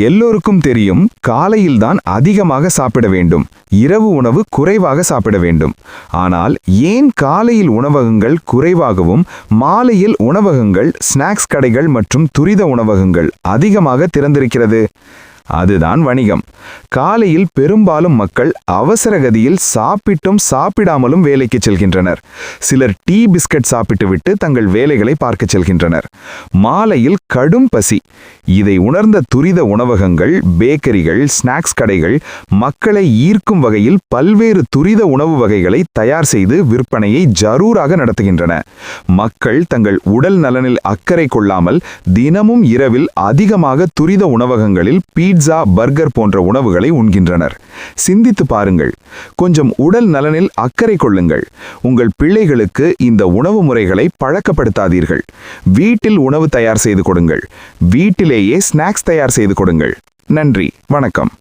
எல்லோருக்கும் தெரியும், காலையில்தான் அதிகமாக சாப்பிட வேண்டும், இரவு உணவு குறைவாக சாப்பிட வேண்டும். ஆனால் ஏன் காலையில் உணவகங்கள் குறைவாகவும் மாலையில் உணவகங்கள், ஸ்நாக்ஸ் கடைகள் மற்றும் துரித உணவகங்கள் அதிகமாக திறந்திருக்கிறது? அதுதான் வணிகம். காலையில் பெரும்பாலும் மக்கள் அவசரகதியில் சாப்பிட்டும் சாப்பிடாமலும் வேலைக்கு செல்கின்றனர். சிலர் டீ பிஸ்கட் சாப்பிட்டுவிட்டு தங்கள் வேலைகளை பார்க்க செல்கின்றனர். மாலையில் கடும் பசி. இதை உணர்ந்த துரித உணவகங்கள், பேக்கரிகள், ஸ்நாக்ஸ் கடைகள் மக்களை ஈர்க்கும் வகையில் பல்வேறு துரித உணவு வகைகளை தயார் செய்து விற்பனையை ஜரூராக நடத்துகின்றன. மக்கள் தங்கள் உடல் நலனில் அக்கறை கொள்ளாமல் தினமும் இரவில் அதிகமாக துரித உணவகங்களில் பீட்சா, பர்கர் போன்ற உணவுகளை உண்கின்றனர். சிந்தித்து பாருங்கள். கொஞ்சம் உடல் நலனில் அக்கறை கொள்ளுங்கள். உங்கள் பிள்ளைகளுக்கு இந்த உணவு முறைகளை பழக்கப்படுத்தாதீர்கள். வீட்டில் உணவு தயார் செய்து கொடுங்கள். வீட்டிலேயே ஸ்நாக்ஸ் தயார் செய்து கொடுங்கள். நன்றி, வணக்கம்.